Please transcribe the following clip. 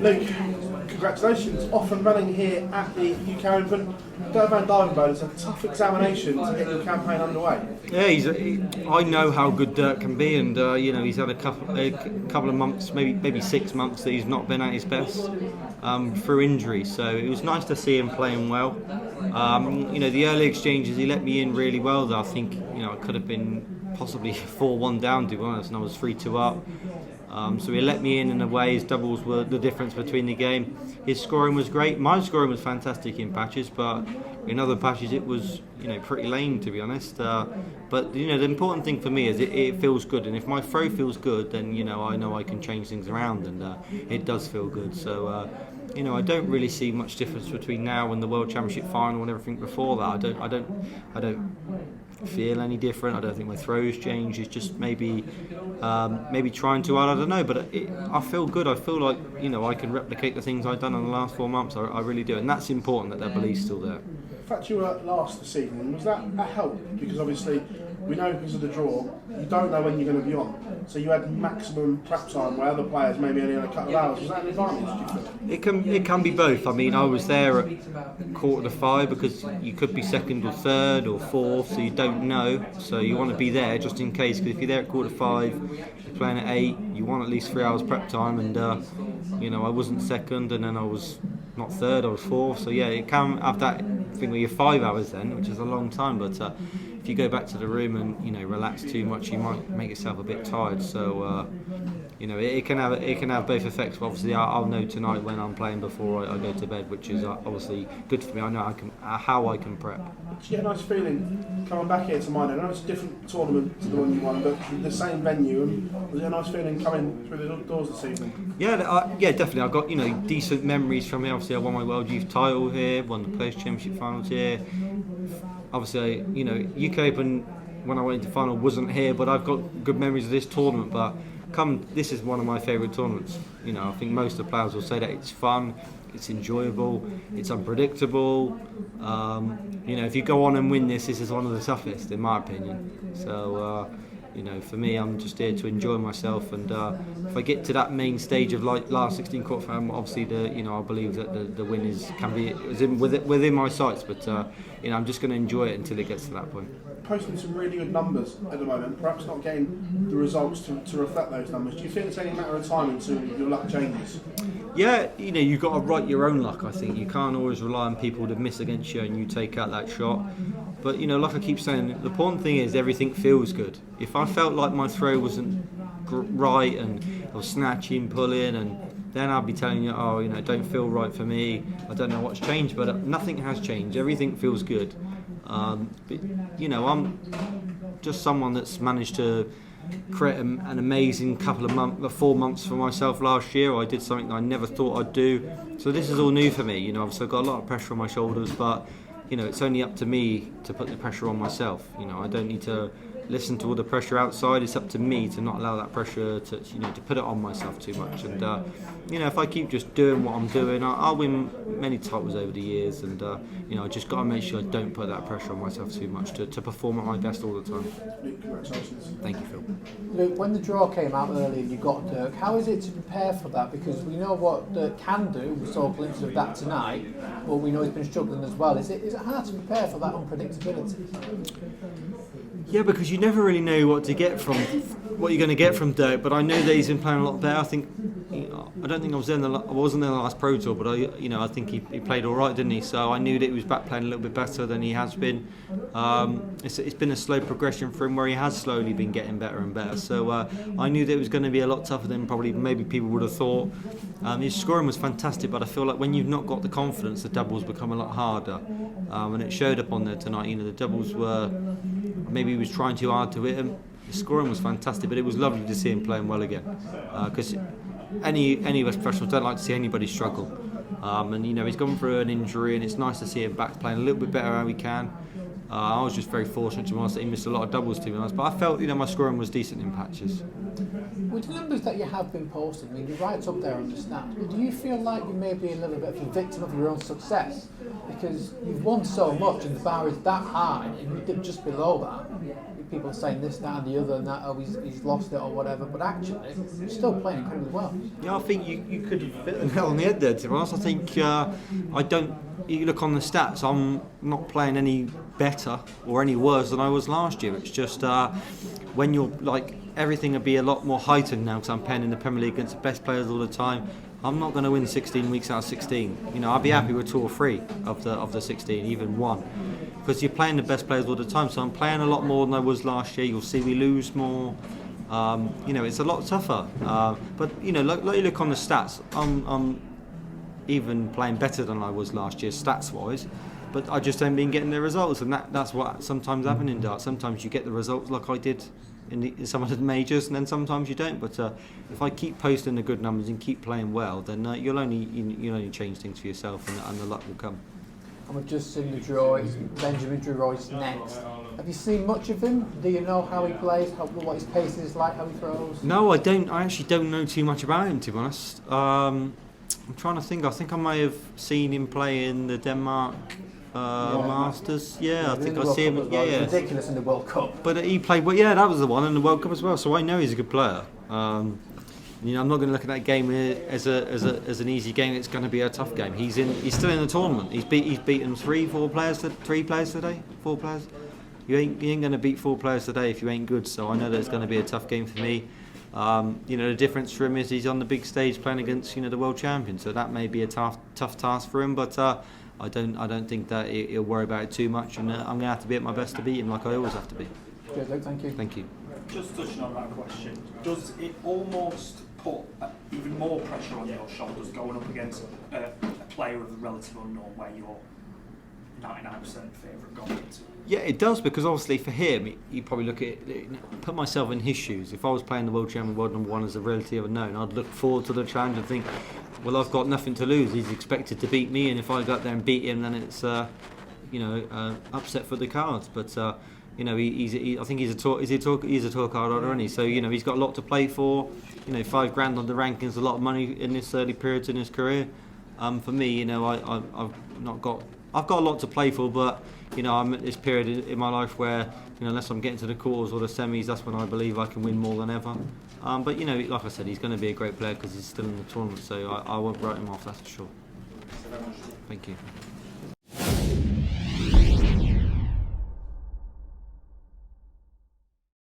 Luke, congratulations, off and running here at the UK Open. Dirk van Duijvenbode, it's a tough examination to get your campaign underway. Yeah, I know how good Dirk can be, and he's had a couple of months, maybe 6 months that he's not been at his best through injury. So it was nice to see him playing well. The early exchanges he let me in really well. Though I think it could have been possibly 4-1 down to be honest, and I was 3-2 up. So he let me in a way. His doubles were the difference between the game. His scoring was great. My scoring was fantastic in patches, but in other patches it was pretty lame to be honest. But the important thing for me is it feels good, and if my throw feels good, then I know I can change things around, and it does feel good. So I don't really see much difference between now and the World Championship final and everything before that. I don't feel any different. I don't think my throws change. It's just maybe trying too hard. I don't know, but I feel good. I feel like I can replicate the things I've done in the last 4 months. I really do, and that's important that their belief's still there. The fact you were last this evening, was that a help? Because obviously we know because of the draw, you don't know when you're going to be on. So you had maximum prep time where other players maybe only had a couple of hours. Was that an advantage, do you think? It can be both. I mean, I was there at 4:45 because you could be second or third or fourth, so you don't know. So you want to be there just in case. Because if you're there at 4:45, you're playing at 8, you want at least 3 hours prep time. And I wasn't second, and then I was not third, I was fourth. So yeah, it can have that thing where you're 5 hours then, which is a long time. But if you go back to the room and relax too much, you might make yourself a bit tired. So it can have both effects. But obviously, I'll know tonight when I'm playing before I go to bed, which is obviously good for me. I know how I can prep. Did you get a nice feeling coming back here to mine? I know it's a different tournament to the one you won, but the same venue. And was it a nice feeling coming through the doors this evening? Yeah, definitely. I've got decent memories from here. Obviously, I won my World Youth title here, won the Players Championship finals here. Obviously, UK Open when I went into final wasn't here, but I've got good memories of this tournament. But this is one of my favourite tournaments. I think most of the players will say that it's fun, it's enjoyable, it's unpredictable. If you go on and win this is one of the toughest, in my opinion. So, for me, I'm just here to enjoy myself, and if I get to that main stage of last 16 quarterfinal, obviously I believe that the win is within my sights. But I'm just going to enjoy it until it gets to that point. Posting some really good numbers at the moment, perhaps not getting the results to reflect those numbers. Do you feel it's only a matter of time until your luck changes? Yeah, you've got to write your own luck. I think you can't always rely on people to miss against you and you take out that shot. But like I keep saying, the important thing is everything feels good. If I felt like my throw wasn't right and I was snatching, pulling, and then I'd be telling you, it don't feel right for me. I don't know what's changed, but nothing has changed. Everything feels good. I'm just someone that's managed to create an amazing 4 months for myself last year. I did something that I never thought I'd do. So this is all new for me. Obviously I've got a lot of pressure on my shoulders, but it's only up to me to put the pressure on myself. I don't need to listen to all the pressure outside. It's up to me to not allow that pressure to put it on myself too much. And if I keep just doing what I'm doing, I'll win many titles over the years. And I just got to make sure I don't put that pressure on myself too much to perform at my best all the time. Congratulations. Thank you, Phil. Luke, when the draw came out early and you got Dirk, how is it to prepare for that? Because we know what Dirk can do. We saw glimpses of that tonight, but we know he's been struggling as well. Is it hard to prepare for that unpredictability? Yeah, because you never really know what you're going to get from Dirk. But I know that he's been playing a lot better. I don't think I wasn't there in the last Pro Tour, but I think he played all right, didn't he? So I knew that he was back playing a little bit better than he has been. It's been a slow progression for him, where he has slowly been getting better and better. So I knew that it was going to be a lot tougher than maybe people would have thought. His scoring was fantastic, but I feel like when you've not got the confidence, the doubles become a lot harder, and it showed up on there tonight. The doubles were, maybe he was trying too hard to hit him. His scoring was fantastic, but it was lovely to see him playing well again, because any of us professionals don't like to see anybody struggle. And he's gone through an injury, and it's nice to see him back playing a little bit better how he can. I was just very fortunate to be honest that he missed a lot of doubles, to be honest, but I felt my scoring was decent in patches. With the numbers that you have been posting, you're right up there on the stats, but do you feel like you may be a little bit of a victim of your own success? Because you've won so much and the bar is that high, and you dip just below that. people are saying this, that, and the other, and that he's lost it or whatever. But actually, he's still playing incredibly well. Yeah, I think you could have hit the nail on the head there. To be honest, I think I don't. You look on the stats, I'm not playing any better or any worse than I was last year. It's just when you're like, everything will be a lot more heightened now because I'm playing in the Premier League against the best players all the time. I'm not going to win 16 weeks out of 16. You know, I'd be happy with 2 or 3 of the 16, even 1, because you're playing the best players all the time. So I'm playing a lot more than I was last year. You'll see me lose more. You know, it's a lot tougher. But you know, like you look on the stats, I'm even playing better than I was last year, stats-wise. But I just haven't been getting the results, and that's what sometimes happens in darts. Sometimes you get the results like I did in some of the majors, and then sometimes you don't. But if I keep posting the good numbers and keep playing well, then you'll only change things for yourself, and the luck will come. And we've just seen the draw. It's Benjamin Drury's next. Have you seen much of him? Do you know how he plays? What his pace is like? How he throws? No, I don't. I actually don't know too much about him, to be honest. I'm trying to think. I think I may have seen him play in the Denmark Masters. Yeah, I think I see him. Well. Yeah. It's ridiculous in the World Cup. But he played. Well, yeah, that was the one in the World Cup as well. So I know he's a good player. You know, I'm not going to look at that game as an easy game. It's going to be a tough game. He's still in the tournament. He's beaten 4 players today. 4 players. You ain't going to beat 4 players today if you ain't good. So I know that it's going to be a tough game for me. You know, the difference for him is he's on the big stage playing against, you know, the world champion. So that may be a tough task for him. But I don't think that he'll worry about it too much. And I'm going to have to be at my best to beat him, like I always have to be. Good, Luke, thank you. Thank you. Just touching on that question, does it almost put even more pressure on your shoulders going up against a player of a relative unknown where you're 99% favourite going into? Yeah, it does, because obviously for him, you probably look at it, put myself in his shoes. If I was playing the world champion, world number 1 as a relative unknown, I'd look forward to the challenge and think, well, I've got nothing to lose. He's expected to beat me, and if I go up there and beat him, then it's upset for the cards. But you know, I think he's a tour card holder, isn't he? So you know, he's got a lot to play for. You know, $5 grand on the rankings, a lot of money in this early periods in his career. For me, you know, I've got a lot to play for, but you know, I'm at this period in my life where, you know, unless I'm getting to the quarters or the semis, that's when I believe I can win more than ever. But you know, like I said, he's going to be a great player because he's still in the tournament, so I won't write him off, that's for sure. Thank you.